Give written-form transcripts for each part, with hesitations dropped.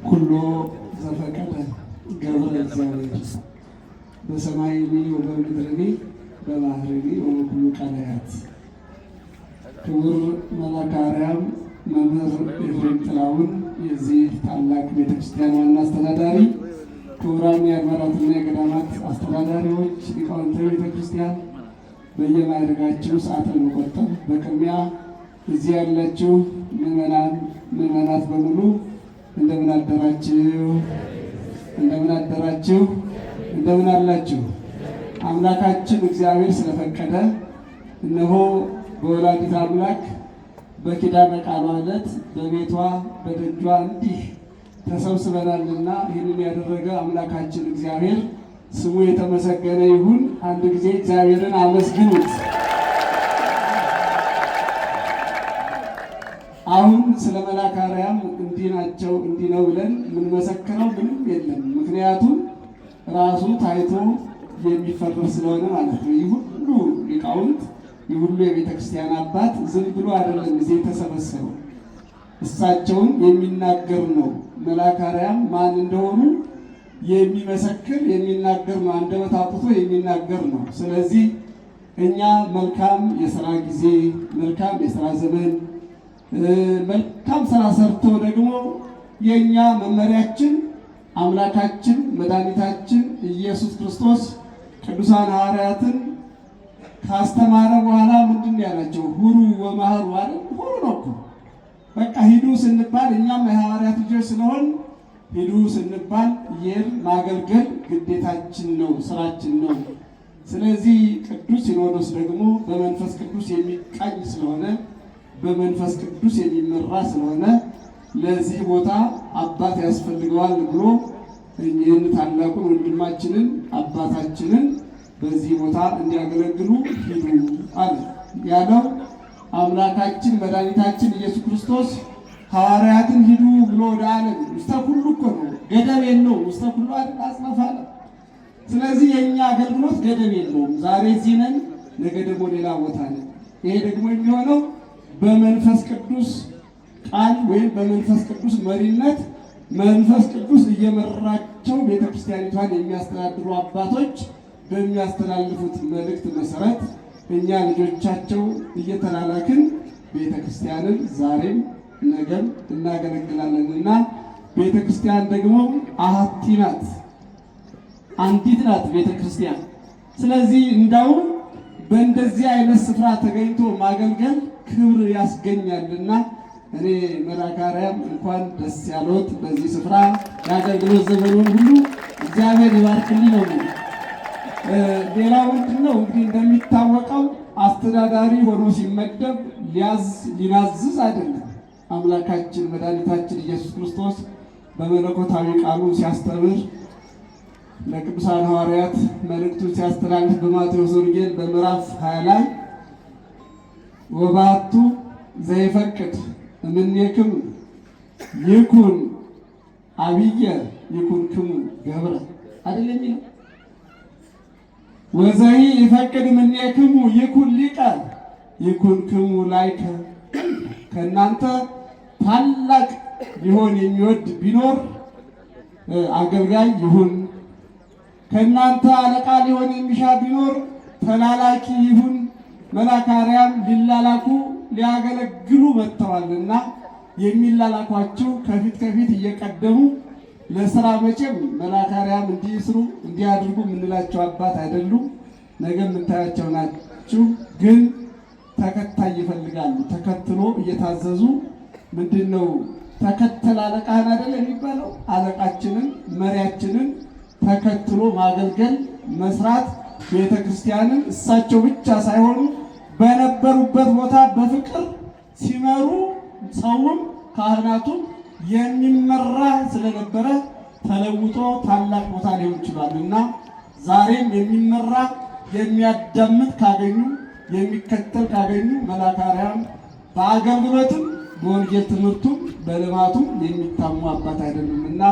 ኩሎ ዘፈቀደ ገብረ እግዚአብሔር በሰማይኒ ወበምድርኒ በባህርኒ ወበኩሉ ቀላያት። ክቡር መልአከ አርያም መምህር ኤፍሬም ጥላሁን የዚህ ታላቅ ቤተክርስቲያን ዋና አስተዳዳሪ፣ ክቡራን የአድባራትና የገዳማት አስተዳዳሪዎች፣ ሊቃውንተ ቤተክርስቲያን በየማዕረጋችሁ ሰዓት ለመቆጠብ በቅድሚያ እዚህ ያላችሁ ምዕመናት በሙሉ እንደምን አደራችሁ? እንደምን አደራችሁ? እንደምን አላችሁ? አምላካችን እግዚአብሔር ስለፈቀደ እነሆ በወላዲተ አምላክ በኪዳነ ቃሏ ዕለት በቤቷ በደጇ እንዲህ ተሰብስበናልና ይህንን ያደረገ አምላካችን እግዚአብሔር ስሙ የተመሰገነ ይሁን። አንድ ጊዜ እግዚአብሔርን አመስግኑት። አሁን ስለ መልአከ አርያም እንዲህ ናቸው እንዲህ ነው ብለን የምንመሰክረው ምንም የለም። ምክንያቱም ራሱ ታይቶ የሚፈረስ ስለሆነ ማለት ነው። ይህ ሁሉ ሊቃውንት፣ ይህ ሁሉ የቤተ ክርስቲያን አባት ዝም ብሎ አይደለም እዚህ የተሰበሰበው፣ እሳቸውን የሚናገር ነው። መልአከ አርያም ማን እንደሆኑ የሚመሰክር የሚናገር ነው። አንደበት አውጥቶ የሚናገር ነው። ስለዚህ እኛ መልካም የሥራ ጊዜ፣ መልካም የሥራ ዘመን፣ መልካም ስራ ሰርተው ደግሞ የኛ መመሪያችን አምላካችን መድኃኒታችን ኢየሱስ ክርስቶስ ቅዱሳን ሐዋርያትን ካስተማረ በኋላ ምንድን ያላቸው? ሁሩ ወማህሩ አለ። ሁሩ ነው እኮ በቃ ሂዱ ስንባል እኛም የሐዋርያት ልጆች ስለሆን ሂዱ ስንባል ይህን ማገልገል ግዴታችን ነው፣ ስራችን ነው። ስለዚህ ቅዱስ ሲኖዶስ ደግሞ በመንፈስ ቅዱስ የሚቃኝ ስለሆነ በመንፈስ ቅዱስ የሚመራ ስለሆነ ለዚህ ቦታ አባት ያስፈልገዋል ብሎ ይህን ታላቁን ወንድማችንን አባታችንን በዚህ ቦታ እንዲያገለግሉ ሂዱ አለ። ያለው አምላካችን መድኃኒታችን ኢየሱስ ክርስቶስ ሐዋርያትን ሂዱ ብሎ ወደ ዓለም ውስተ ኩሉ እኮ ነው፣ ገደብ የለውም። ውስተ ኩሉ አይደል አጽናፈ ዓለም። ስለዚህ የእኛ አገልግሎት ገደብ የለውም። ዛሬ እዚህ ነን፣ ነገ ደግሞ ሌላ ቦታ ነን። ይሄ ደግሞ የሚሆነው በመንፈስ ቅዱስ ቃል ወይም በመንፈስ ቅዱስ መሪነት መንፈስ ቅዱስ እየመራቸው ቤተክርስቲያኒቷን የሚያስተዳድሩ አባቶች በሚያስተላልፉት መልእክት መሰረት እኛ ልጆቻቸው እየተላላክን ቤተክርስቲያንን ዛሬም ነገም እናገለግላለንና ቤተክርስቲያን ደግሞ አሐቲ ናት፣ አንዲት ናት ቤተክርስቲያን። ስለዚህ እንዳውም በእንደዚህ አይነት ስፍራ ተገኝቶ ማገልገል ክብር ያስገኛልና እኔ መልአከ አርያም እንኳን ደስ ያለዎት። በዚህ ስፍራ የአገልግሎት ዘመኑን ሁሉ እግዚአብሔር ይባርክልኝ ነው። ሌላው ምንድን ነው እንግዲህ እንደሚታወቀው አስተዳዳሪ ሆኖ ሲመደብ ሊናዝዝ አይደለም። አምላካችን መድኃኒታችን ኢየሱስ ክርስቶስ በመለኮታዊ ቃሉ ሲያስተምር ለቅዱሳን ሐዋርያት መልእክቱን ሲያስተላልፍ በማቴዎስ ወንጌል በምዕራፍ 20 ላይ ወባቱ ዘይፈቅድ እምኔክሙ ይኩን አብየ ይኩንክሙ ገብረ አይደል የሚለው? ወዘይ ይፈቅድ እምኔክሙ ይኩን ሊቀ ይኩንክሙ ላይከ። ከእናንተ ታላቅ ሊሆን የሚወድ ቢኖር አገልጋይ ይሁን፣ ከእናንተ አለቃ ሊሆን የሚሻ ቢኖር ተላላኪ ይሁን። መልአከ አርያም ሊላላኩ ሊያገለግሉ መጥተዋልና የሚላላኳቸው ከፊት ከፊት እየቀደሙ ለስራ መቼም መልአከ አርያም እንዲስሩ እንዲያድርጉ የምንላቸው አባት አይደሉም። ነገ የምታያቸው ናችሁ። ግን ተከታይ ይፈልጋሉ። ተከትሎ እየታዘዙ ምንድን ነው ተከተል አለቃህን አይደል የሚባለው? አለቃችንን መሪያችንን ተከትሎ ማገልገል መስራት ቤተ ክርስቲያንን እሳቸው ብቻ ሳይሆኑ በነበሩበት ቦታ በፍቅር ሲመሩ ሰውም ካህናቱም የሚመራ ስለነበረ ተለውጦ ታላቅ ቦታ ሊሆን ይችላል እና ዛሬም የሚመራ የሚያዳምጥ ካገኙ የሚከተል ካገኙ መልአከ አርያም በአገልግሎትም በወንጌል ትምህርቱም በልማቱም የሚታሙ አባት አይደሉም እና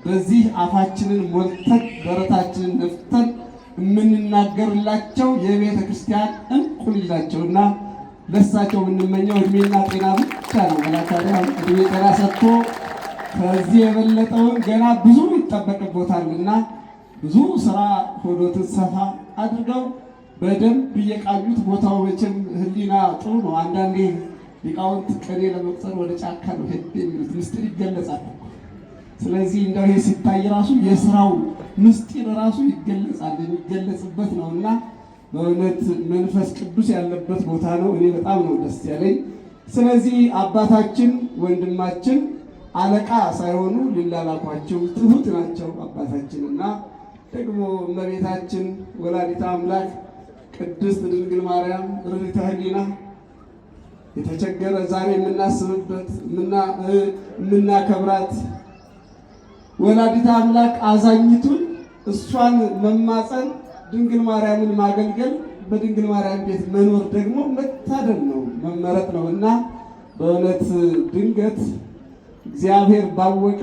በዚህ አፋችንን ሞልተን ደረታችንን ነፍተን የምንናገርላቸው የቤተ ክርስቲያን እንቁ ልጃቸውና ለሳቸው የምንመኘው እድሜና ጤና ብቻ ነው። መልአከ አርያም እድሜ ጤና ሰጥቶ ከዚህ የበለጠውን ገና ብዙ ይጠበቅቦታልና ብዙ ስራ ሆዶትን ሰፋ አድርገው በደንብ እየቃኙት ቦታው መቼም ህሊና ጥሩ ነው። አንዳንዴ ሊቃውንት ቅኔ ለመቁጠር ወደ ጫካ ነው ሄድ የሚሉት ምስጢር ይገለጻል። ስለዚህ እንደው ይሄ ሲታይ ራሱ የስራው ምስጢር ራሱ ይገለጻል የሚገለጽበት ነውና በእውነት መንፈስ ቅዱስ ያለበት ቦታ ነው። እኔ በጣም ነው ደስ ያለኝ። ስለዚህ አባታችን ወንድማችን አለቃ ሳይሆኑ ሊላላኳቸው ትሁት ናቸው አባታችንና ደግሞ እመቤታችን ወላዲተ አምላክ ቅድስት ድንግል ማርያም ርኅራኄ ሕሊና የተቸገረ ዛሬ የምናስብበት የምናከብራት ወላዲተ አምላክ አዛኝቱን እሷን መማፀን ድንግል ማርያምን ማገልገል በድንግል ማርያም ቤት መኖር ደግሞ መታደል ነው መመረጥ ነው እና በእውነት ድንገት እግዚአብሔር ባወቀ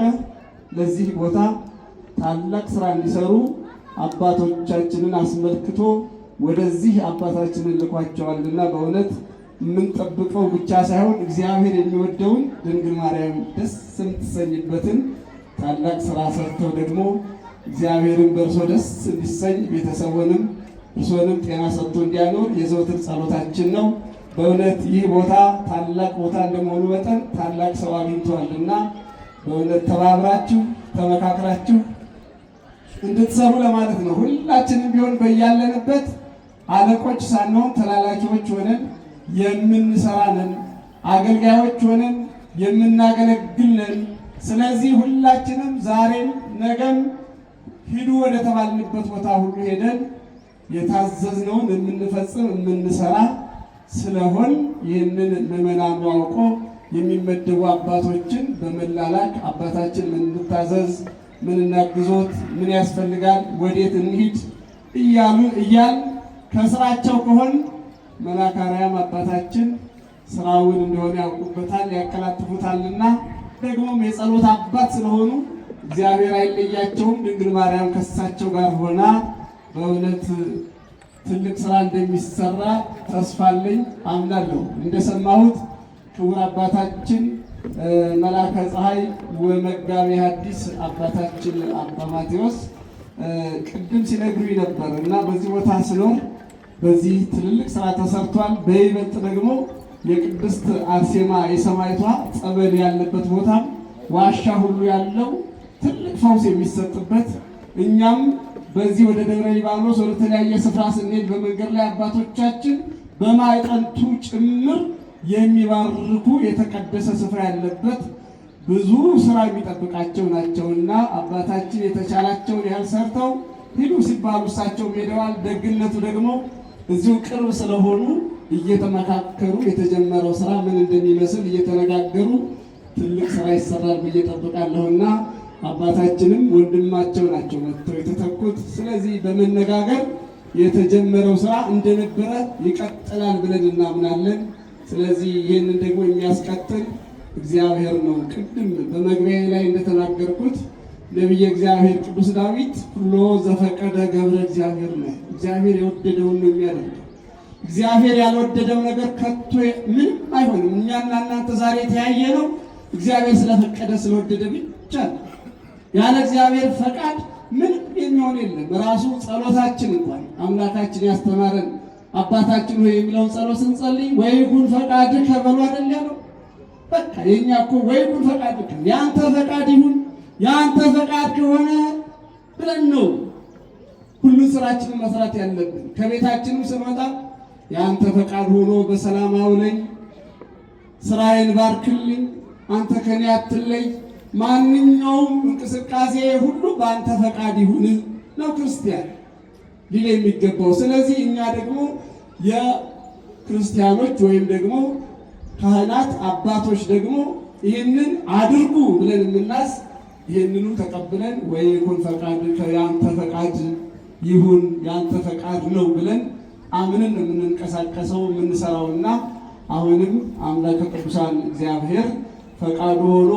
ለዚህ ቦታ ታላቅ ስራ እንዲሰሩ አባቶቻችንን አስመልክቶ ወደዚህ አባታችንን ልኳቸዋልና በእውነት የምንጠብቀው ብቻ ሳይሆን እግዚአብሔር የሚወደውን ድንግል ማርያም ደስ የምትሰኝበትን ታላቅ ስራ ሰርተው ደግሞ እግዚአብሔርን በእርሶ ደስ እንዲሰኝ ቤተሰቡንም እርሶንም ጤና ሰጥቶ እንዲያኖር የዘወትር ጸሎታችን ነው። በእውነት ይህ ቦታ ታላቅ ቦታ እንደመሆኑ መጠን ታላቅ ሰው አግኝቷልና በእውነት ተባብራችሁ ተመካክራችሁ እንድትሰሩ ለማለት ነው። ሁላችንም ቢሆን በያለንበት አለቆች ሳንሆን ተላላኪዎች ሆነን የምንሰራ ነን፣ አገልጋዮች ሆነን የምናገለግል ነን። ስለዚህ ሁላችንም ዛሬም ነገም ሂዱ ወደ ተባልንበት ቦታ ሁሉ ሄደን የታዘዝነውን የምንፈጽም የምንሰራ ስለሆን ይህንን ምዕመናኑ አውቆ የሚመደቡ አባቶችን በመላላክ አባታችን ምን እንታዘዝ፣ ምን እናግዞት፣ ምን ያስፈልጋል፣ ወዴት እንሂድ እያል ከስራቸው ከሆን መልአከ አርያም አባታችን ስራውን እንደሆነ ያውቁበታል፣ ያቀላጥፉታልና ደግሞም የጸሎት አባት ስለሆኑ እግዚአብሔር አይለያቸውም። ድንግል ማርያም ከሳቸው ጋር ሆና በእውነት ትልቅ ስራ እንደሚሰራ ተስፋ አለኝ፣ አምናለሁ። እንደሰማሁት ክቡር አባታችን መልአከ ፀሐይ ወመጋቤ ሐዲስ አባታችን አባ ማቴዎስ ቅድም ሲነግሩኝ ነበር እና በዚህ ቦታ ስኖር በዚህ ትልልቅ ስራ ተሰርቷል። በይበልጥ ደግሞ የቅድስት አርሴማ የሰማዕቷ ጸበል ያለበት ቦታ ዋሻ ሁሉ ያለው ትልቅ ፈውስ የሚሰጥበት እኛም በዚህ ወደ ደብረ ሊባኖስ ወደ ተለያየ ስፍራ ስንሄድ በመንገድ ላይ አባቶቻችን በማዕጠንቱ ጭምር የሚባርኩ የተቀደሰ ስፍራ ያለበት ብዙ ስራ የሚጠብቃቸው ናቸውና አባታችን የተቻላቸውን ያህል ሰርተው ሂዱ ሲባሉ እሳቸው ሄደዋል። ደግነቱ ደግሞ እዚሁ ቅርብ ስለሆኑ እየተመካከሩ የተጀመረው ስራ ምን እንደሚመስል እየተነጋገሩ ትልቅ ስራ ይሰራል ብዬ እጠብቃለሁና አባታችንም ወንድማቸው ናቸው መጥተው የተተኩት። ስለዚህ በመነጋገር የተጀመረው ስራ እንደነበረ ይቀጥላል ብለን እናምናለን። ስለዚህ ይህንን ደግሞ የሚያስቀጥል እግዚአብሔር ነው። ቅድም በመግቢያ ላይ እንደተናገርኩት ነቢየ እግዚአብሔር ቅዱስ ዳዊት ሁሎ ዘፈቀደ ገብረ እግዚአብሔር ነው። እግዚአብሔር የወደደውን ነው የሚያደርገው። እግዚአብሔር ያልወደደው ነገር ከቶ ምንም አይሆንም። እኛና እናንተ ዛሬ የተያየ ነው እግዚአብሔር ስለፈቀደ ስለወደደ ብቻ ነው። ያለ እግዚአብሔር ፈቃድ ምንም የሚሆን የለም። ራሱ ጸሎታችን እንኳን አምላካችን ያስተማረን አባታችን ሆይ የሚለውን ጸሎት ስንጸልይ ወይኩን ፈቃድከ በሉ አይደል ያለው። በቃ የኛ እኮ ወይኩን ፈቃድከ ያንተ ፈቃድ ይሁን፣ ያንተ ፈቃድ ከሆነ ብለን ነው ሁሉ ስራችንን መስራት ያለብን። ከቤታችንም ስንወጣ ያንተ ፈቃድ ሆኖ በሰላም አውለኝ፣ ስራዬን ባርክልኝ፣ አንተ ከኔ አትለይ፣ ማንኛውም እንቅስቃሴ ሁሉ በአንተ ፈቃድ ይሁን ነው ክርስቲያን ሊል የሚገባው። ስለዚህ እኛ ደግሞ የክርስቲያኖች ወይም ደግሞ ካህናት አባቶች ደግሞ ይህንን አድርጉ ብለን የምናስ ይህንኑ ተቀብለን ወይኩን ፈቃድከ ያንተ ፈቃድ ይሁን ያንተ ፈቃድ ነው ብለን አምነን የምንንቀሳቀሰው የምንሰራውና አሁንም አምላከ ቅዱሳን እግዚአብሔር ፈቃዱ ሆኖ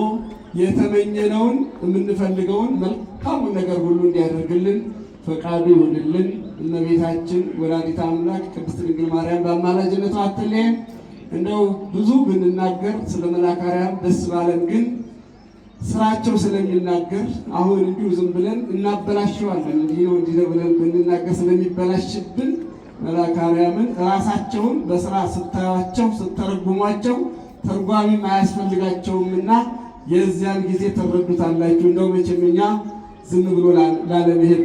የተመኘነውን የምንፈልገውን መልካሙን ነገር ሁሉ እንዲያደርግልን ፈቃዱ ይሁንልን። እመቤታችን ወላዲተ አምላክ ቅድስት ድንግል ማርያም በአማላጅነቷ አትለየን። እንደው ብዙ ብንናገር ስለ መልአከ አርያም ደስ ባለን፣ ግን ስራቸው ስለሚናገር አሁን እንዲሁ ዝም ብለን እናበላሸዋለን። እንዲህ ነው እንዲህ ነው ብለን ብንናገር ስለሚበላሽብን መልአከ አርያምን ራሳቸውን በስራ ስታዩአቸው ስተረጉሟቸው ተርጓሚም አያስፈልጋቸውምና የዚያን ጊዜ ተረዱታላችሁ። እንደው መቼም እኛ ዝም ብሎ ላለመሄድ